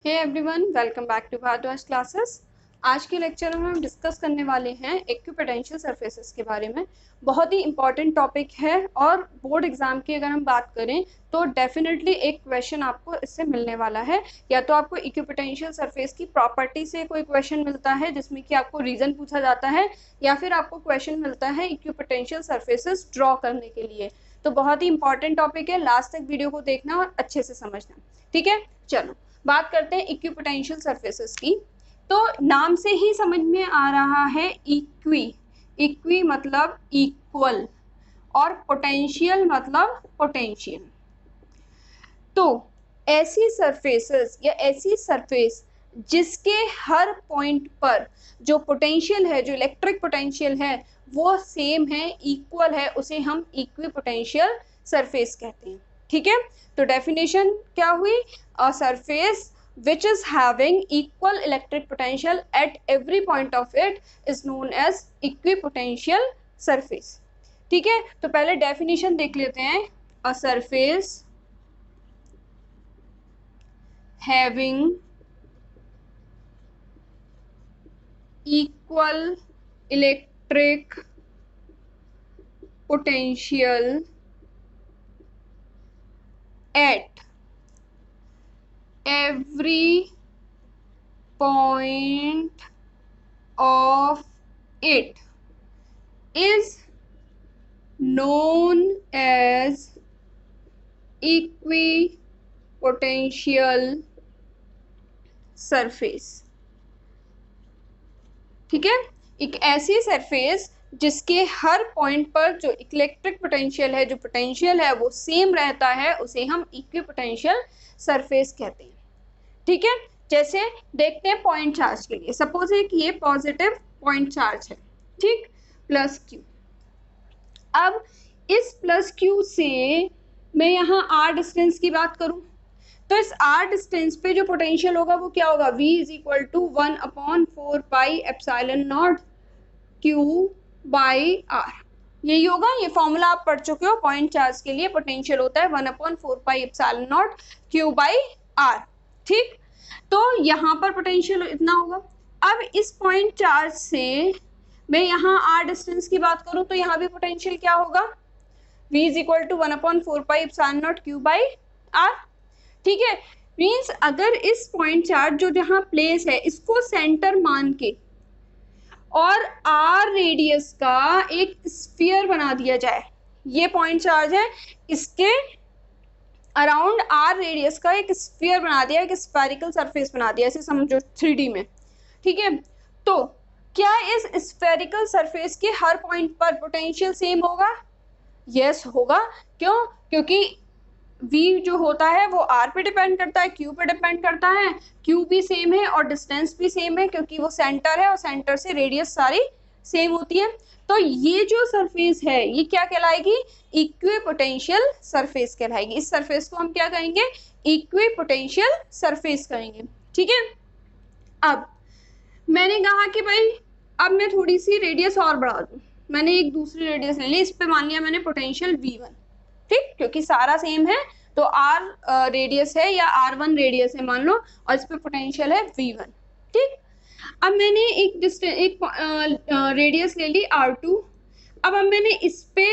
Hey everyone, welcome back to Bharadwaj classes. आज के lecture में हम डिस्कस करने वाले हैं इक्विपोटेंशियल सरफेसेस के बारे में। बहुत ही इंपॉर्टेंट टॉपिक है और बोर्ड एग्जाम की अगर हम बात करें तो डेफिनेटली एक क्वेश्चन आपको इससे मिलने वाला है। या तो आपको इक्विपोटेंशियल सरफेस की प्रॉपर्टी से कोई क्वेश्चन मिलता है जिसमें कि आपको रीजन पूछा जाता है, या फिर आपको क्वेश्चन मिलता है इक्विपोटेंशियल सरफेसेस ड्रॉ करने के लिए। तो बहुत ही इंपॉर्टेंट टॉपिक है, लास्ट तक वीडियो को देखना और अच्छे से समझना। ठीक है, चलो बात करते हैं इक्विपोटेंशियल सरफेसेस की। तो नाम से ही समझ में आ रहा है इक्वी मतलब इक्वल और पोटेंशियल मतलब पोटेंशियल। तो ऐसी सरफेसेस या ऐसी सरफेस जिसके हर पॉइंट पर जो पोटेंशियल है, जो इलेक्ट्रिक पोटेंशियल है वो सेम है, इक्वल है, उसे हम इक्विपोटेंशियल सरफेस कहते हैं। ठीक है, तो डेफिनेशन क्या हुई? A surface which is having equal electric potential at every point of it is known as equipotential surface। ठीक है, तो पहले डेफिनेशन देख लेते हैं। A surface having equal electric potential at every point of it is known as equipotential surface। ठीक है, एक ऐसी सरफेस जिसके हर पॉइंट पर जो इलेक्ट्रिक पोटेंशियल है, जो पोटेंशियल है वो सेम रहता है, उसे हम इक्विपोटेंशियल सरफेस कहते हैं। ठीक है, जैसे देखते हैं पॉइंट चार्ज के लिए। सपोज है कि ये पॉजिटिव पॉइंट चार्ज है, ठीक, प्लस क्यू। अब इस प्लस क्यू से मैं यहाँ आर डिस्टेंस की बात करूं तो इस आर डिस्टेंस पे जो पोटेंशियल होगा वो क्या होगा? V is equal to 1/4 pi epsilon naught Q by R. यही होगा, ये फॉर्मूला आप पढ़ चुके हो। पॉइंट चार्ज के लिए पोटेंशियल होता है 1/4 pi epsilon naught Q by R. ठीक, तो यहाँ पर पोटेंशियल इतना होगा। अब इस पॉइंट चार्ज से मैं यहाँ आर डिस्टेंस की बात करूं तो यहाँ भी पोटेंशियल क्या होगा? V is equal to 1/4 pi epsilon naught Q by R. ठीक है, मीन्स अगर इस पॉइंट चार्ज जो जहां प्लेस है इसको सेंटर मान के और आर रेडियस का एक स्फीयर बना दिया जाए, ये पॉइंट चार्ज है, इसके अराउंड आर रेडियस का एक स्फीयर बना दिया, एक स्फेरिकल सरफेस बना दिया, ऐसे समझो 3D में। ठीक है, तो क्या इस स्फेरिकल सरफेस के हर पॉइंट पर पोटेंशियल सेम होगा? यस होगा। क्यों? क्योंकि V जो होता है वो R पे डिपेंड करता है, Q पे डिपेंड करता है, Q भी सेम है और डिस्टेंस भी सेम है क्योंकि वो सेंटर है और सेंटर से रेडियस सारी सेम होती है। तो ये जो सरफेस है ये क्या कहलाएगी? इक्विपोटेंशियल सरफेस कहलाएगी। इस सरफेस को हम क्या कहेंगे? इक्विपोटेंशियल सरफेस कहेंगे। ठीक है, अब मैंने कहा कि भाई अब मैं थोड़ी सी रेडियस और बढ़ा दूं, मैंने एक दूसरी रेडियस ले ली, इस पे मान लिया मैंने पोटेंशियल V1। ठीक, क्योंकि सारा सेम है तो R रेडियस है या R1 रेडियस है मान लो, और इस पे पोटेंशियल है V1। ठीक, अब मैंने एक रेडियस ले ली R2। अब मैंने इस पे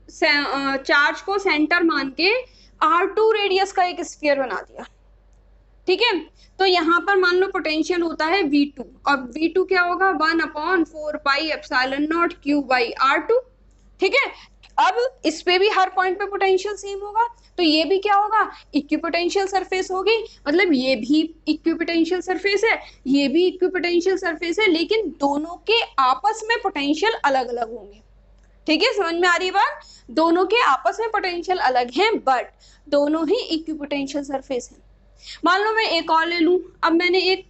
चार्ज को सेंटर मान के R2 रेडियस का एक स्फीयर बना दिया। ठीक है, तो यहाँ पर मान लो पोटेंशियल होता है V2 और V2 क्या होगा? 1/4 pi epsilon naught Q by R2। ठीक है, अब इस पे भी हर पॉइंट पे पोटेंशियल सेम होगा तो ये भी क्या होगा? इक्विपोटेंशियल सरफेस होगी। मतलब ये भी इक्विपोटेंशियल सरफेस है, ये भी इक्विपोटेंशियल सरफेस है, लेकिन दोनों के आपस में पोटेंशियल अलग अलग होंगे। ठीक है, समझ में आ रही है बात? दोनों के आपस में पोटेंशियल अलग हैं बट दोनों ही इक्विपोटेंशियल सरफेस है। मान लो मैं एक और ले लूं। अब मैंने एक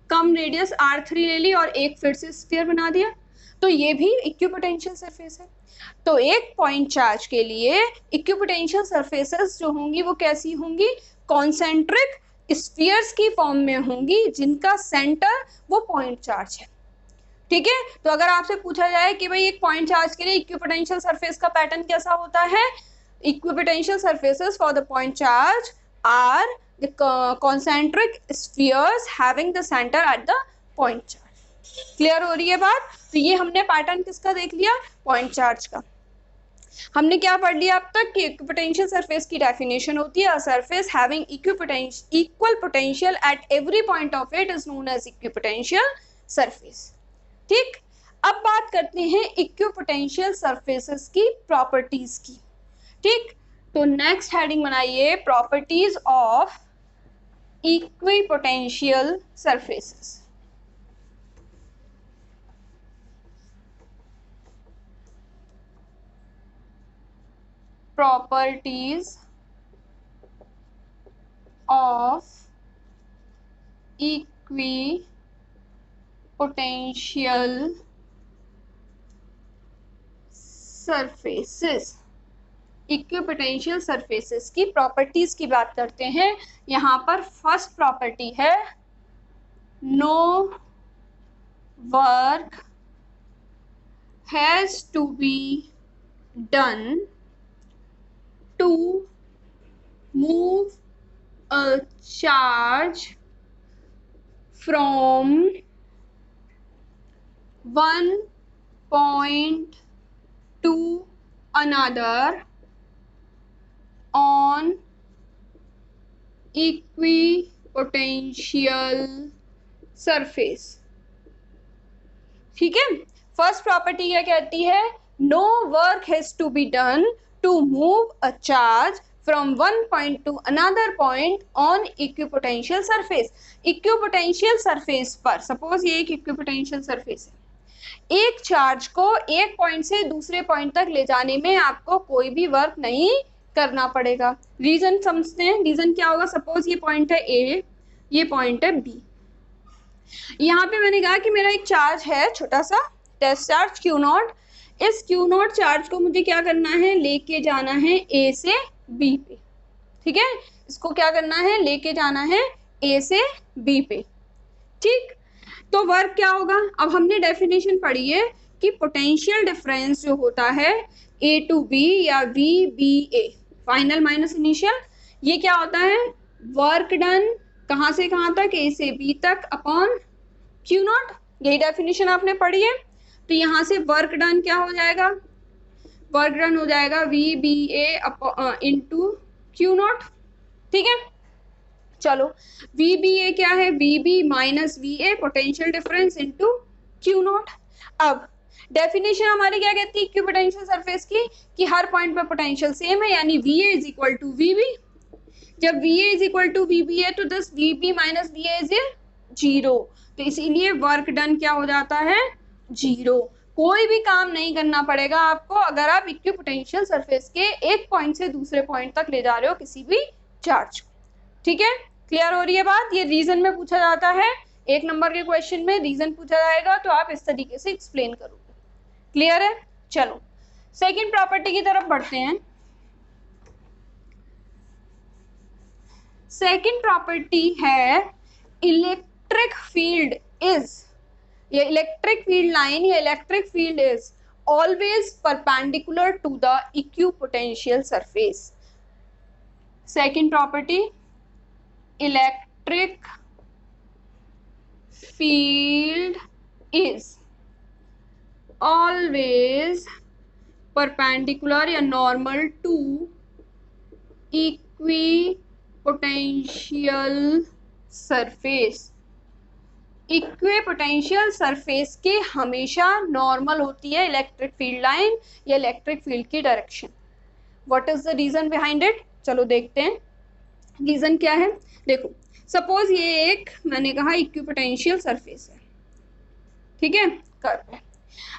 कम रेडियस R3 ले ली और एक फिर से स्फीयर बना दिया, तो ये भी इक्विपोटेंशियल सरफेस है। तो एक पॉइंट चार्ज के लिए इक्विपोटेंशियल सरफेसेस जो होंगी वो कैसी होंगी? कॉन्सेंट्रिक स्फीयर्स की फॉर्म में होंगी जिनका सेंटर वो पॉइंट चार्ज है। ठीक है, तो अगर आपसे पूछा जाए कि भाई एक पॉइंट चार्ज के लिए इक्विपोटेंशियल सरफेस का पैटर्न कैसा होता है? Equipotential surfaces for the point charge are the concentric spheres having the center at the point charge। Clear हो रही है बात? तो ये हमने पैटर्न किसका देख लिया, पॉइंट चार्ज का। हमने क्या पढ़ लिया अब तक कि इक्विपोटेंशियल सरफेस की डेफिनेशन होती है, a surface having equal potential at every point of it is known as equipotential surface. ठीक, अब बात करते हैं इक्विपोटेंशियल सरफेसेस की प्रॉपर्टीज की। ठीक, तो नेक्स्ट हेडिंग बनाइए, properties of equipotential surfaces. Properties of equipotential surfaces। Equipotential surfaces की प्रॉपर्टीज की बात करते हैं। यहाँ पर फर्स्ट प्रॉपर्टी है no work has to be done to move a charge from one point to another on equipotential surface। ठीक है, फर्स्ट प्रॉपर्टी क्या कहती है, no work has to be done to move a charge from one point to another point on equipotential surface। Equipotential surface पर, suppose ये एक equipotential surface है, एक चार्ज को एक पॉइंट से दूसरे पॉइंट तक ले जाने में आपको कोई भी वर्क नहीं करना पड़ेगा। रीजन समझते हैं, रीजन क्या होगा, सपोज ये पॉइंट है ए, ये पॉइंट है बी। यहाँ पे मैंने कहा कि मेरा एक चार्ज है, छोटा सा टेस्ट चार्ज Q नॉट। इस Q नॉट चार्ज को मुझे क्या करना है, लेके जाना है A से B पे। ठीक है, इसको क्या करना है, लेके जाना है A से B पे। ठीक, तो वर्क क्या होगा, अब हमने डेफिनेशन पढ़ी है कि पोटेंशियल डिफरेंस जो होता है A to B या VBA, फाइनल माइनस इनिशियल, ये क्या होता है, वर्क डन कहाँ से कहाँ तक, A से B तक अपॉन Q नॉट। यही डेफिनेशन आपने पढ़ी है। तो यहाँ से वर्क डन क्या हो जाएगा, वर्क डन हो जाएगा VBA इंटू Q नॉट। ठीक है, चलो VBA क्या है, VB minus VA, potential difference into Q naught. अब डेफिनेशन हमारी क्या कहती है इक्विपोटेंशियल सरफेस की, कि हर पॉइंट पे पोटेंशियल सेम है, यानी VA is equal to VB। जब VA is equal to VB है तो this VB minus VA is 0, तो इसीलिए वर्क डन क्या हो जाता है, 0। कोई भी काम नहीं करना पड़ेगा आपको अगर आप इक्विपोटेंशियल सरफेस के एक पॉइंट से दूसरे पॉइंट तक ले जा रहे हो किसी भी चार्ज को। ठीक है, क्लियर हो रही है बात? ये रीजन में पूछा जाता है, एक नंबर के क्वेश्चन में रीजन पूछा जाएगा तो आप इस तरीके से एक्सप्लेन करोगे। क्लियर है? चलो सेकंड प्रॉपर्टी की तरफ बढ़ते हैं। सेकंड प्रॉपर्टी है इलेक्ट्रिक फील्ड इज, ये इलेक्ट्रिक फील्ड लाइन या electric field is always perpendicular to the equipotential surface. Second property, electric field is always perpendicular या normal to equipotential surface. Equipotential surface के हमेशा नॉर्मल होती है electric field line या electric field की direction. What is the reason behind it, चलो देखते हैं रीजन क्या है। देखो सपोज ये एक मैंने कहा इक्विपोटेंशियल सरफेस है, ठीक है, कर्व है।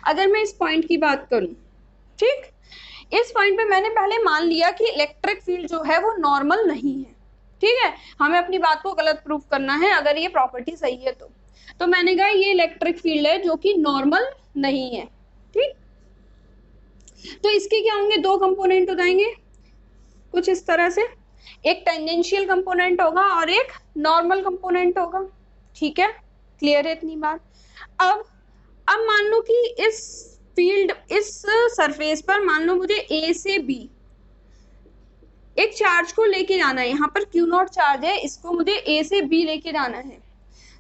अगर मैं इस पॉइंट की बात करूं, ठीक, इस पॉइंट पे मैंने पहले मान लिया कि इलेक्ट्रिक फील्ड जो है वो नॉर्मल नहीं है। ठीक है, हमें अपनी बात को गलत प्रूफ करना है अगर ये प्रॉपर्टी सही है तो मैंने कहा ये इलेक्ट्रिक फील्ड है जो कि नॉर्मल नहीं है। ठीक, तो इसके क्या होंगे, दो कंपोनेंट हो जाएंगे कुछ इस तरह से, एक टेंजेंशियल कंपोनेंट होगा और एक नॉर्मल कंपोनेंट होगा। ठीक है, क्लियर है इतनी बात। अब मान लो कि इस फील्ड, इस सरफेस पर मान लो मुझे ए से बी एक चार्ज को लेके जाना है, यहाँ पर क्यू नॉट चार्ज है, इसको मुझे ए से बी लेके जाना है।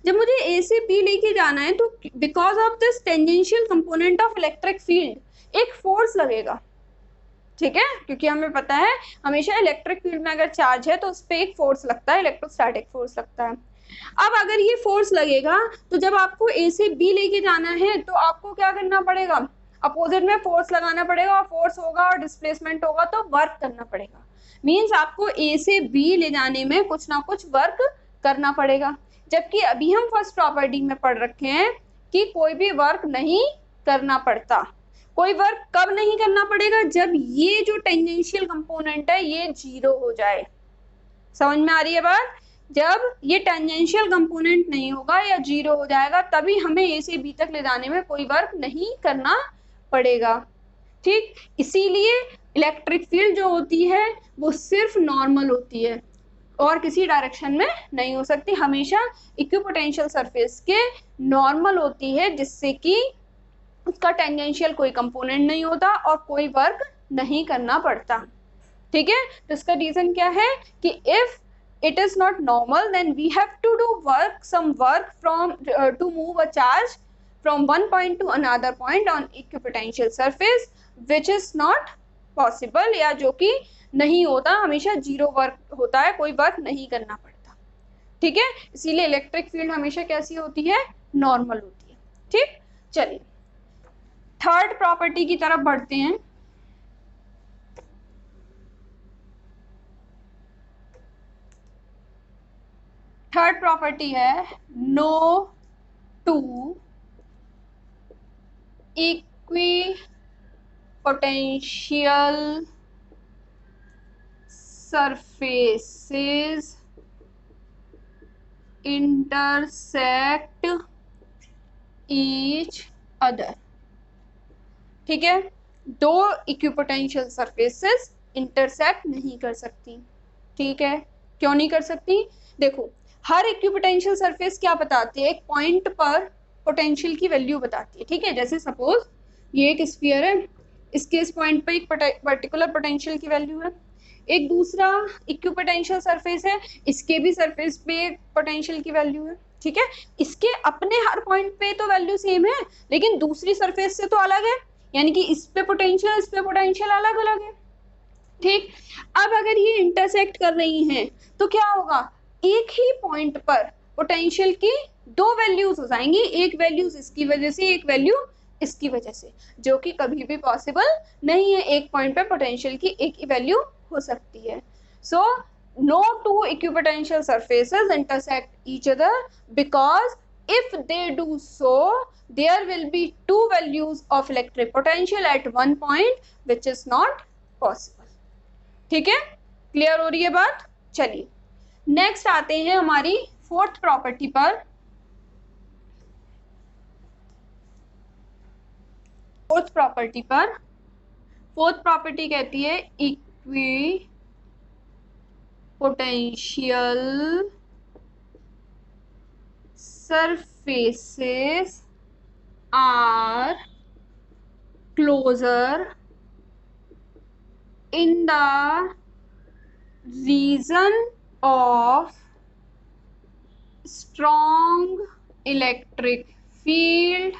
जब मुझे ए से बी लेके जाना है तो because of this tangential component of electric field एक फोर्स लगेगा, ठीक है, क्योंकि हमें पता है हमेशा इलेक्ट्रिक फील्ड में अगर चार्ज है तो उस पर एक फोर्स लगता है, इलेक्ट्रोस्टैटिक फोर्स लगता है। अब अगर ये फोर्स लगेगा तो जब आपको ए से बी लेके जाना है तो आपको क्या करना पड़ेगा, अपोजिट में फोर्स लगाना पड़ेगा, और फोर्स होगा और डिस्प्लेसमेंट होगा तो वर्क करना पड़ेगा। मीन्स आपको ए से बी ले जाने में कुछ ना कुछ वर्क करना पड़ेगा, जबकि अभी हम फर्स्ट प्रॉपर्टी में पढ़ रखे हैं कि कोई भी वर्क नहीं करना पड़ता। कोई वर्क कब नहीं करना पड़ेगा, जब ये जो टेंजेंशियल कंपोनेंट है ये जीरो हो जाए। समझ में आ रही है बात? जब ये टेंजेंशियल कंपोनेंट नहीं होगा या जीरो हो जाएगा तभी हमें ए से बी तक ले जाने में कोई वर्क नहीं करना पड़ेगा, ठीक। इसीलिए इलेक्ट्रिक फील्ड जो होती है वो सिर्फ नॉर्मल होती है और किसी डायरेक्शन में नहीं हो सकती, हमेशा इक्विपोटेंशियल सरफेस के नॉर्मल होती है, जिससे कि उसका टेंजेंशियल कोई कंपोनेंट नहीं होता और कोई वर्क नहीं करना पड़ता, ठीक है। तो इसका रीजन क्या है कि if it is not normal then we have to do some work from to move a charge from one point to another point on equipotential surface which is not possible, या जो कि नहीं होता, हमेशा zero work होता है, कोई work नहीं करना पड़ता, ठीक है। इसीलिए इलेक्ट्रिक फील्ड हमेशा कैसी होती है, नॉर्मल होती है, ठीक। चलिए थर्ड प्रॉपर्टी की तरफ बढ़ते हैं। थर्ड प्रॉपर्टी है no two equipotential surfaces intersect each other, ठीक है। दो इक्विपोटेंशियल सरफेसेस इंटरसेक्ट नहीं कर सकती, ठीक है। क्यों नहीं कर सकती, देखो हर इक्विपोटेंशियल सरफेस क्या बताती है, एक पॉइंट पर पोटेंशियल की वैल्यू बताती है, ठीक है। जैसे सपोज ये एक स्फीयर है, इसके इस पॉइंट पर एक पर्टिकुलर पोटेंशियल की वैल्यू है, एक दूसरा इक्विपोटेंशियल सरफेस है, इसके भी सरफेस पे पोटेंशियल की वैल्यू है, ठीक है। इसके अपने हर पॉइंट पे तो वैल्यू सेम है लेकिन दूसरी सरफेस से तो अलग है, यानी कि इस पे पोटेंशियल अलग अलग है, ठीक। अब अगर ये इंटरसेक्ट कर रही हैं तो क्या होगा, एक ही पॉइंट पर पोटेंशियल की दो वैल्यूज हो जाएंगी, एक वैल्यूज इसकी वजह से, एक वैल्यू इसकी वजह से, जो कि कभी भी पॉसिबल नहीं है। एक पॉइंट पे पोटेंशियल की एक ही वैल्यू हो सकती है। सो no two equipotential surfaces intersect each other because if they do so there will be two values of electric potential at one point which is not possible, ठीक है। क्लियर हो रही है बात? चलिए नेक्स्ट आते हैं हमारी फोर्थ प्रॉपर्टी पर। फोर्थ प्रॉपर्टी कहती है equipotential surfaces are closer in the region of strong electric field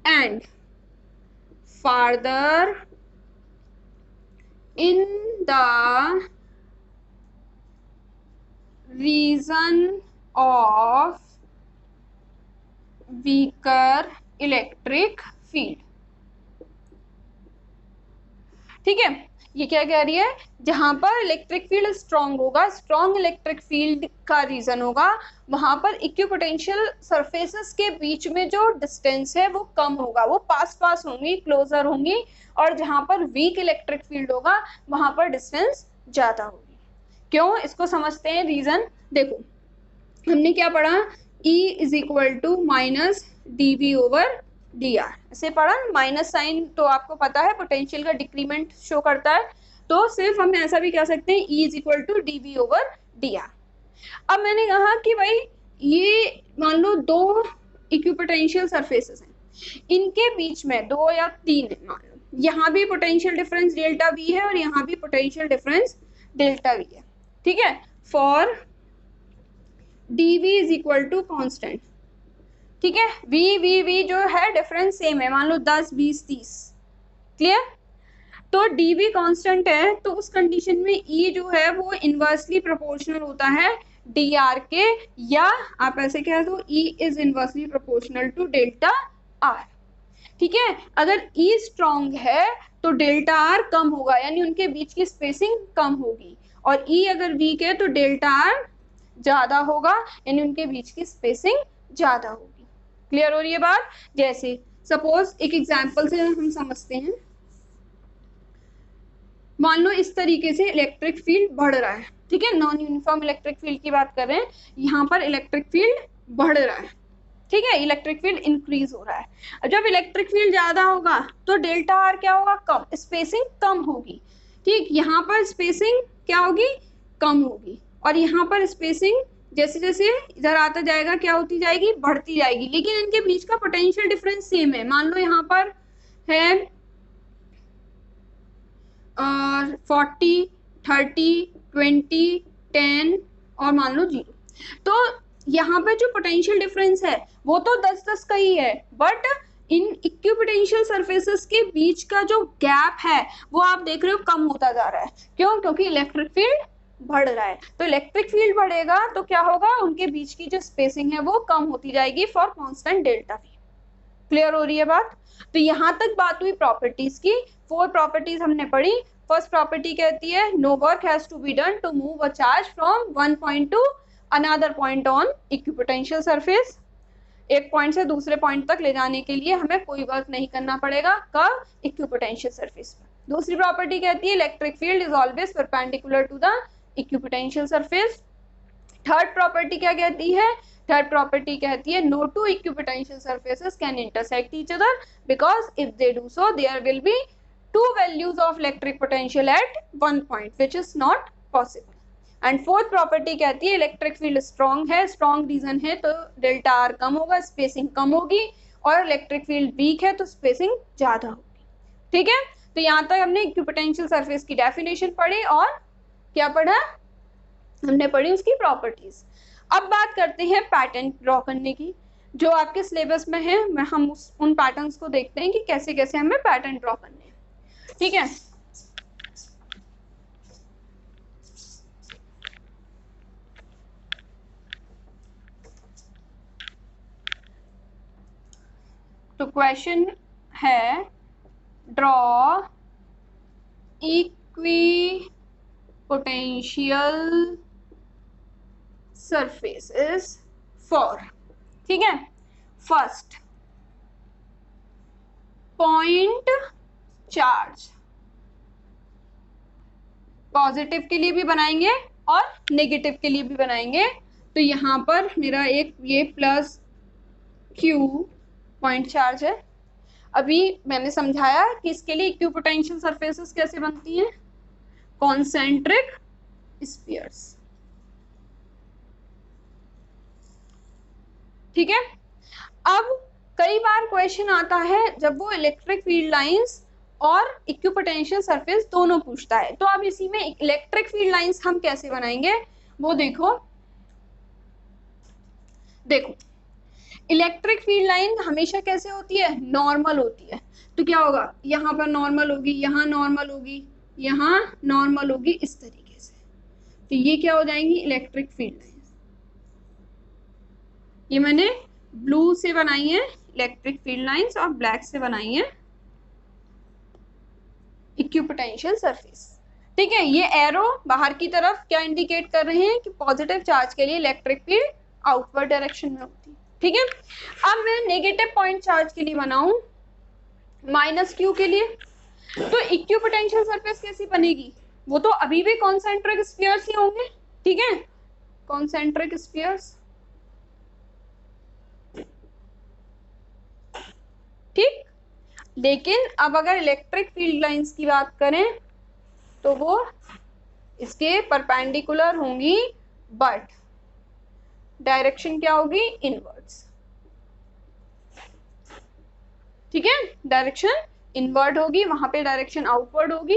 and farther in the region of weaker electric field, ठीक है। ये क्या कह रही है, जहां पर इलेक्ट्रिक फील्ड स्ट्रांग होगा, स्ट्रांग इलेक्ट्रिक फील्ड का रीजन होगा, वहां पर इक्विपोटेंशियल सरफेसेस के बीच में जो डिस्टेंस है वो कम होगा, वो पास होंगी, क्लोजर होंगी, और जहां पर वीक इलेक्ट्रिक फील्ड होगा वहां पर डिस्टेंस ज्यादा होगी। क्यों, इसको समझते हैं रीजन। देखो हमने क्या पढ़ा, E is equal to minus dV over dr, ऐसे पढ़ा। माइनस साइन तो आपको पता है पोटेंशियल का डिक्रीमेंट शो करता है, तो सिर्फ हम ऐसा भी कह सकते हैं E is equal to dV over dr। अब मैंने कहा कि भाई ये मान लो दो इक्विपोटेंशियल सरफेसेस हैं, इनके बीच में दो या तीन मान लो, यहाँ भी पोटेंशियल डिफरेंस डेल्टा वी है और यहाँ भी पोटेंशियल डिफरेंस डेल्टा वी है, ठीक है। For dv is equal to constant, ठीक है। v जो है डिफरेंस सेम है, मान लो 10 20 30, क्लियर। तो dv कांस्टेंट है तो उस कंडीशन में E जो है वो इनवर्सली प्रोपोर्शनल होता है dr के, या आप ऐसे कह दो E is inversely proportional to delta r, ठीक है। अगर E स्ट्रॉन्ग है तो डेल्टा r कम होगा, यानी उनके बीच की स्पेसिंग कम होगी, और E अगर वीक है तो डेल्टा r ज्यादा होगा, यानी उनके बीच की स्पेसिंग ज्यादा होगी। क्लियर हो रही है बात। जैसे सपोज एक एग्जांपल से हम समझते हैं, मान लो इस तरीके से इलेक्ट्रिक फील्ड बढ़ रहा है, ठीक है। नॉन यूनिफॉर्म इलेक्ट्रिक फील्ड की बात कर रहे हैं, यहाँ पर इलेक्ट्रिक फील्ड बढ़ रहा है, ठीक है, इलेक्ट्रिक फील्ड इंक्रीज हो रहा है। जब इलेक्ट्रिक फील्ड ज्यादा होगा तो डेल्टा आर क्या होगा, कम, स्पेसिंग कम होगी, ठीक। यहाँ पर स्पेसिंग क्या होगी, कम होगी, और यहाँ पर स्पेसिंग जैसे जैसे इधर आता जाएगा क्या होती जाएगी, बढ़ती जाएगी, लेकिन इनके बीच का पोटेंशियल डिफरेंस सेम है। मान लो यहाँ पर है 40 30 20 10 और मान लो 0, तो यहाँ पे जो पोटेंशियल डिफरेंस है वो तो 10-10 का ही है, बट इन इक्विपोटेंशियल सरफेसेस के बीच का जो गैप है वो आप देख रहे हो कम होता जा रहा है। क्यों? क्योंकि इलेक्ट्रिक फील्ड बढ़ रहा है, तो इलेक्ट्रिक फील्ड बढ़ेगा तो क्या होगा, उनके बीच की जो स्पेसिंग है वो कम होती जाएगी for constant delta we. Clear हो रही है बात। तो यहाँ तक बात हुई प्रॉपर्टीज की। 4 प्रॉपर्टीज हमने पढ़ी। फर्स्ट प्रॉपर्टी कहती है no work has to be done to move a charge from one point to another point on equipotential surface. एक पॉइंट से दूसरे पॉइंट तक ले जाने के लिए हमें कोई वर्क नहीं करना पड़ेगा, कब, इक्विपोटेंशियल सरफेस पर। दूसरी प्रॉपर्टी कहती है electric field is always perpendicular to the equipotential surface. Third property क्या कहती है, थर्ड प्रॉपर्टी कहती है no two equipotential surfaces can intersect each other because if they do so there will be two values of electric potential at one point which is not possible. And fourth property कहती है electric field strong है, strong reason है तो delta R कम होगा, spacing कम होगी, और electric field weak है तो स्पेसिंग ज्यादा होगी, ठीक है। तो यहाँ तक हमने इक्विपोटेंशियल सरफेस की डेफिनेशन पढ़ी और क्या पढ़ा, हमने पढ़ी उसकी प्रॉपर्टीज। अब बात करते हैं पैटर्न ड्रॉ करने की, जो आपके सिलेबस में है। हम उन पैटर्न्स को देखते हैं कि कैसे कैसे हमें पैटर्न ड्रॉ करने हैं, ठीक है। तो क्वेश्चन है ड्रॉ इक्विपोटेंशियल surfaces for, ठीक है, फर्स्ट पॉइंट चार्ज, पॉजिटिव के लिए भी बनाएंगे और नेगेटिव के लिए भी बनाएंगे। तो यहाँ पर मेरा एक ये प्लस क्यू पॉइंट चार्ज है। अभी मैंने समझाया कि इसके लिए इक्विपोटेंशियल सरफेसेस कैसे बनती हैं, कॉन्सेंट्रिक स्फीयर्स, ठीक है। अब कई बार क्वेश्चन आता है जब वो इलेक्ट्रिक फील्ड लाइंस और इक्विपोटेंशियल सरफेस दोनों पूछता है, तो अब इसी में इलेक्ट्रिक फील्ड लाइंस हम कैसे बनाएंगे वो देखो इलेक्ट्रिक फील्ड लाइन हमेशा कैसे होती है, नॉर्मल होती है। तो क्या होगा, यहाँ पर नॉर्मल होगी, यहाँ नॉर्मल होगी, यहाँ नॉर्मल होगी, इस तरीके से। तो ये क्या हो जाएंगी, इलेक्ट्रिक फील्ड लाइन। ये मैंने ब्लू से बनाई है इलेक्ट्रिक फील्ड लाइंस और ब्लैक से बनाई है इक्विपोटेंशियल सरफेस, ठीक है। ये एरो बाहर की तरफ क्या इंडिकेट कर रहे हैं कि पॉजिटिव चार्ज के लिए इलेक्ट्रिक फील्ड आउटवर्ड डायरेक्शन में होती है, ठीक है। अब मैं नेगेटिव पॉइंट चार्ज के लिए बनाऊं माइनस क्यू के लिए, तो इक्विपोटेंशियल सरफेस कैसी बनेगी, वो तो अभी भी कॉन्सेंट्रिक स्फीयर्स ही होंगे, ठीक है, कॉन्सेंट्रिक स्फीयर्स, ठीक। लेकिन अब अगर इलेक्ट्रिक फील्ड लाइंस की बात करें तो वो इसके परपेंडिकुलर होंगी, बट डायरेक्शन क्या होगी, इनवर्ड्स, ठीक है, डायरेक्शन इनवर्ट होगी, वहां पे डायरेक्शन आउटवर्ड होगी।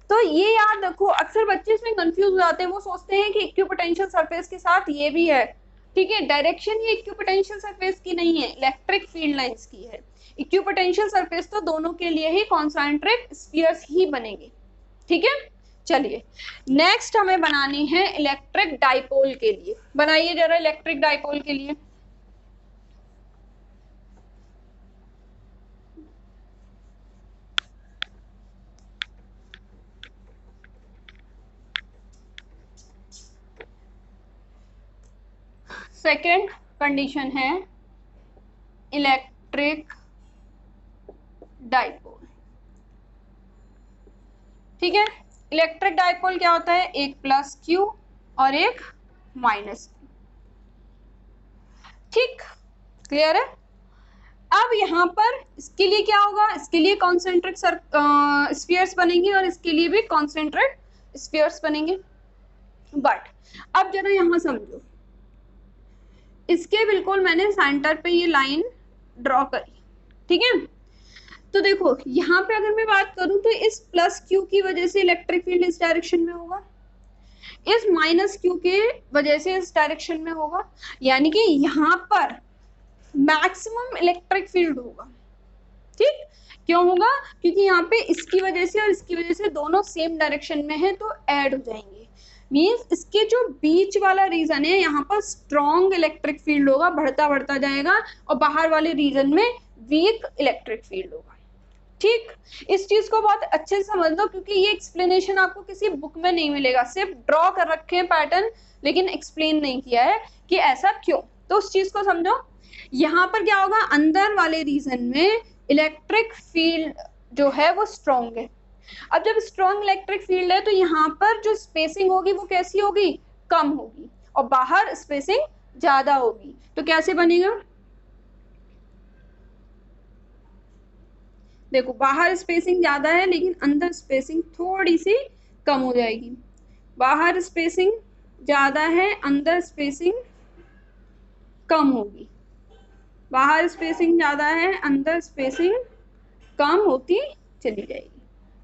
तो ये याद रखो, अक्सर बच्चे इसमें कंफ्यूज हो जाते हैं, वो सोचते हैं कि इक्विपोटेंशियल सरफेस के साथ ये भी है, ठीक है। डायरेक्शन ये इक्विपोटेंशियल सरफेस की नहीं है, इलेक्ट्रिक फील्ड लाइंस की है। इक्विपोटेंशियल सरफेस तो दोनों के लिए ही कॉन्सेंट्रिक स्फीयर्स ही बनेंगे, ठीक है। चलिए नेक्स्ट हमें बनानी है इलेक्ट्रिक डाइपोल के लिए। बनाइए जरा इलेक्ट्रिक डाइपोल के लिए। सेकेंड कंडीशन है इलेक्ट्रिक डाइपोल, ठीक है। इलेक्ट्रिक डाइपोल क्या होता है, एक प्लस क्यू और एक माइनस क्यू, ठीक, क्लियर है। अब यहाँ पर इसके लिए क्या होगा, इसके लिए कॉन्सेंट्रिक स्फीयर्स बनेंगे और इसके लिए भी कॉन्सेंट्रिक स्फीयर्स बनेंगे। बट अब जरा यहाँ समझो, इसके बिल्कुल मैंने सेंटर पे ये लाइन ड्रॉ करी, ठीक है। तो देखो यहाँ पे अगर मैं बात करूं तो इस प्लस क्यू की वजह से इलेक्ट्रिक फील्ड इस डायरेक्शन में होगा, इस माइनस क्यू के वजह से इस डायरेक्शन में होगा, यानी कि यहाँ पर मैक्सिमम इलेक्ट्रिक फील्ड होगा, ठीक। क्यों होगा, क्योंकि यहाँ पे इसकी वजह से और इसकी वजह से दोनों सेम डायरेक्शन में है तो ऐड हो जाएंगे। मींस इसके जो बीच वाला रीजन है यहाँ पर स्ट्रॉन्ग इलेक्ट्रिक फील्ड होगा, बढ़ता बढ़ता जाएगा, और बाहर वाले रीजन में वीक इलेक्ट्रिक फील्ड होगा, ठीक। इस चीज को बहुत अच्छे से समझ लो, क्योंकि ये एक्सप्लेनेशन आपको किसी बुक में नहीं मिलेगा, सिर्फ ड्रॉ कर रखे हैं पैटर्न, लेकिन एक्सप्लेन नहीं किया है कि ऐसा क्यों। तो उस चीज को समझो, यहाँ पर क्या होगा, अंदर वाले रीजन में इलेक्ट्रिक फील्ड जो है वो स्ट्रॉन्ग है। अब जब स्ट्रॉन्ग इलेक्ट्रिक फील्ड है तो यहाँ पर जो स्पेसिंग होगी वो कैसी होगी, कम होगी, और बाहर स्पेसिंग ज्यादा होगी। तो कैसे बनेगा, देखो बाहर स्पेसिंग ज्यादा है लेकिन अंदर स्पेसिंग थोड़ी सी कम हो जाएगी। बाहर स्पेसिंग ज्यादा है, अंदर स्पेसिंग कम होगी। बाहर स्पेसिंग ज्यादा है, अंदर स्पेसिंग कम होती चली जाएगी,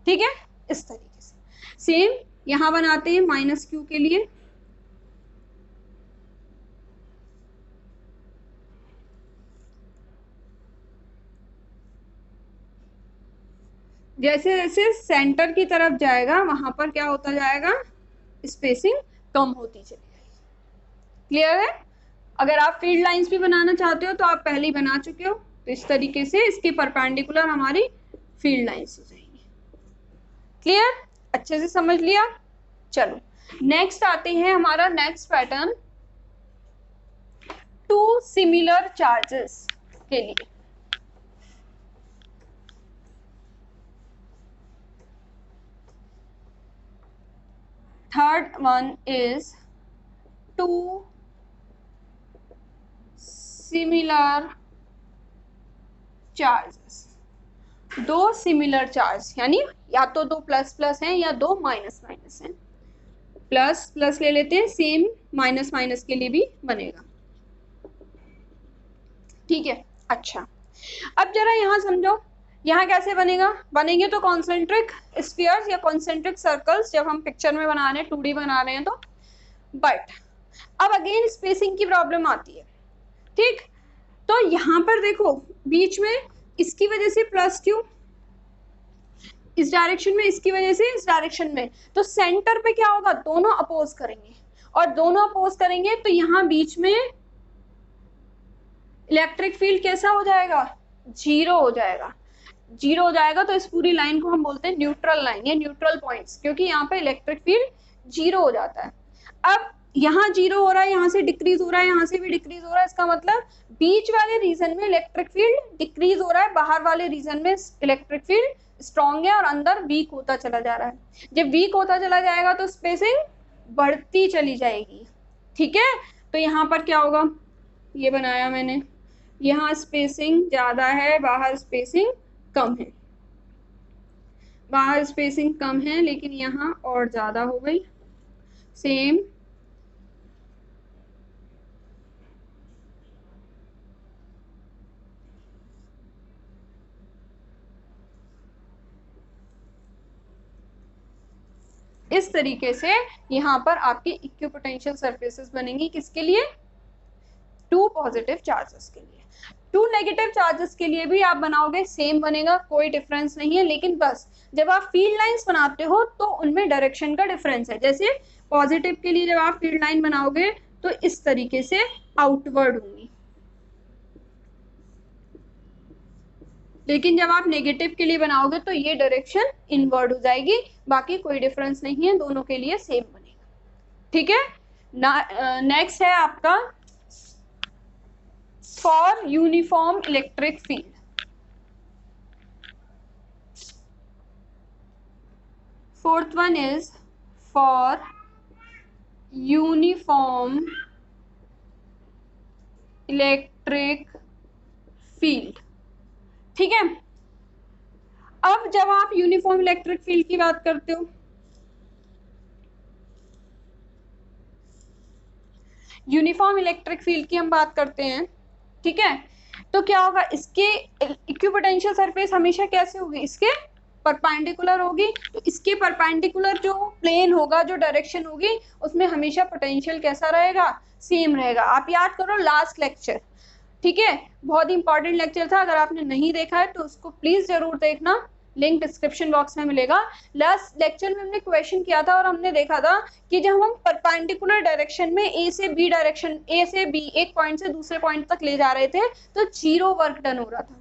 ठीक है। इस तरीके से सेम यहां बनाते हैं माइनस क्यू के लिए। जैसे जैसे सेंटर की तरफ जाएगा वहां पर क्या होता जाएगा, स्पेसिंग कम होती चली जाएगी, क्लियर है। अगर आप फील्ड लाइंस भी बनाना चाहते हो तो आप पहले ही बना चुके हो, तो इस तरीके से इसके परपेंडिकुलर हमारी फील्ड लाइंस हो जाएंगी, क्लियर, अच्छे से समझ लिया। चलो नेक्स्ट आते हैं, हमारा next pattern two similar charges के लिए। Third one is two similar charges, दो सिमिलर चार्ज, यानी या तो दो प्लस प्लस हैं या दो माइनस माइनस हैं। प्लस प्लस ले लेते हैं, सेम माइनस माइनस के लिए भी बनेगा, ठीक है। अच्छा अब जरा यहाँ समझो, यहाँ कैसे बनेगा, बनेंगे तो कॉन्सेंट्रिक स्फीयर्स या कॉन्सेंट्रिक सर्कल्स, जब हम पिक्चर में बना रहे हैं, 2D बना रहे हैं तो। बट अब अगेन स्पेसिंग की प्रॉब्लम आती है, ठीक। तो यहाँ पर देखो बीच में इसकी वजह से प्लस क्यू, इस डायरेक्शन में इसकी वजह से इस डायरेक्शन में, तो सेंटर पे क्या होगा, दोनों अपोज करेंगे, और दोनों अपोज करेंगे तो यहाँ बीच में इलेक्ट्रिक फील्ड कैसा हो जाएगा, जीरो हो जाएगा। जीरो हो जाएगा तो इस पूरी लाइन को हम बोलते हैं न्यूट्रल लाइन या न्यूट्रल पॉइंट्स, क्योंकि यहाँ पे इलेक्ट्रिक फील्ड जीरो हो जाता है। अब यहाँ जीरो हो रहा है, यहाँ से डिक्रीज हो रहा है, यहाँ से भी डिक्रीज हो रहा है, इसका मतलब बीच वाले रीजन में इलेक्ट्रिक फील्ड डिक्रीज हो रहा है, बाहर वाले रीजन में इलेक्ट्रिक फील्ड स्ट्रॉन्ग है और अंदर वीक होता चला जा रहा है। जब वीक होता चला जाएगा तो स्पेसिंग बढ़ती चली जाएगी, ठीक है। तो यहाँ पर क्या होगा, ये बनाया मैंने, यहाँ स्पेसिंग ज्यादा है, बाहर स्पेसिंग कम है, बाहर स्पेसिंग कम है लेकिन यहाँ और ज्यादा हो गई, सेम इस तरीके से यहाँ पर आपकी इक्विपोटेंशियल सरफेसेस बनेंगी, किसके लिए? टू पॉजिटिव चार्जेस के लिए। टू नेगेटिव चार्जेस के लिए भी आप बनाओगे, सेम बनेगा, कोई डिफरेंस नहीं है, लेकिन बस जब आप फील्ड लाइंस बनाते हो तो उनमें डायरेक्शन का डिफरेंस है। जैसे पॉजिटिव के लिए जब आप फील्ड लाइन बनाओगे तो इस तरीके से आउटवर्ड होंगी, लेकिन जब आप नेगेटिव के लिए बनाओगे तो ये डायरेक्शन इनवर्ड हो जाएगी। बाकी कोई डिफरेंस नहीं है, दोनों के लिए सेम बनेगा। ठीक है। नेक्स्ट है आपका for uniform electric field. Fourth one is for uniform electric field. ठीक है। अब जब आप यूनिफॉर्म इलेक्ट्रिक फील्ड की बात करते हो, यूनिफॉर्म इलेक्ट्रिक फील्ड की हम बात करते हैं, ठीक है, तो क्या होगा? इसके इक्विपोटेंशियल सरफेस हमेशा कैसे होगी? इसके परपेंडिकुलर होगी। तो इसके परपेंडिकुलर जो प्लेन होगा, जो डायरेक्शन होगी, उसमें हमेशा पोटेंशियल कैसा रहेगा? सेम रहेगा। आप याद करो लास्ट लेक्चर, ठीक है, बहुत इंपॉर्टेंट लेक्चर था। अगर आपने नहीं देखा है तो उसको प्लीज जरूर देखना, लिंक डिस्क्रिप्शन बॉक्स में मिलेगा। लास्ट लेक्चर में हमने क्वेश्चन किया था और हमने देखा था कि जब हम परपेंडिकुलर डायरेक्शन में ए से बी डायरेक्शन, ए से बी, एक पॉइंट से दूसरे पॉइंट तक ले जा रहे थे तो 0 वर्क डन हो रहा था।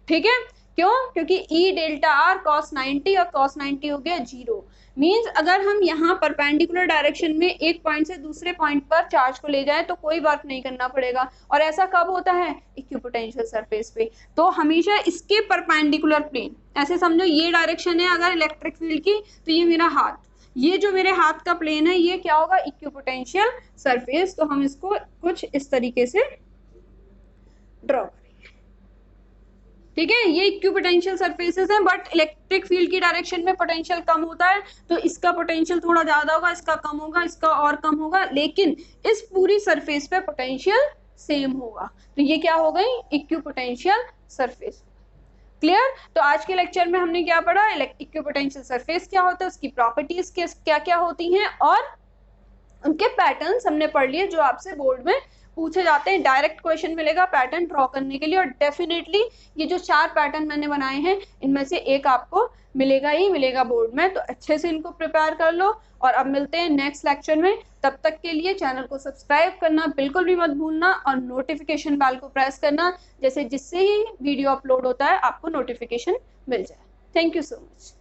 ठीक है, क्यों? क्योंकि ई डेल्टा आर cos 90 और cos 90 हो गया 0। मींस अगर हम यहाँ परपेंडिकुलर डायरेक्शन में एक पॉइंट से दूसरे पॉइंट पर चार्ज को ले जाए तो कोई वर्क नहीं करना पड़ेगा। और ऐसा कब होता है? इक्विपोटेंशियल सरफेस पे। तो हमेशा इसके परपेंडिकुलर प्लेन, ऐसे समझो ये डायरेक्शन है अगर इलेक्ट्रिक फील्ड की, तो ये मेरा हाथ, ये जो मेरे हाथ का प्लेन है, ये क्या होगा? Equipotential surface. तो हम इसको कुछ इस तरीके से ड्रॉ करेंगे। ठीक है, ये इक्विपोटेंशियल सरफेसेस हैं, बट इलेक्ट्रिक फील्ड की डायरेक्शन में पोटेंशियल कम होता है, तो इसका पोटेंशियल थोड़ा ज्यादा होगा, इसका कम होगा, इसका और कम होगा, लेकिन इस पूरी सरफेस पे पोटेंशियल सेम होगा। तो ये क्या हो गई? Equipotential surface. क्लियर? तो आज के लेक्चर में हमने क्या पढ़ा? इक्विपोटेंशियल सरफेस क्या होता है, उसकी प्रॉपर्टीज क्या क्या होती हैं, और उनके पैटर्न्स हमने पढ़ लिए जो आपसे बोर्ड में पूछे जाते हैं। डायरेक्ट क्वेश्चन मिलेगा पैटर्न ड्रॉ करने के लिए, और डेफिनेटली ये जो 4 पैटर्न मैंने बनाए हैं इनमें से एक आपको मिलेगा ही मिलेगा बोर्ड में। तो अच्छे से इनको प्रिपेयर कर लो, और अब मिलते हैं नेक्स्ट लेक्चर में। तब तक के लिए चैनल को सब्सक्राइब करना बिल्कुल भी मत भूलना, और नोटिफिकेशन बेल को प्रेस करना, जैसे जिससे ही वीडियो अपलोड होता है आपको नोटिफिकेशन मिल जाए। Thank you so much.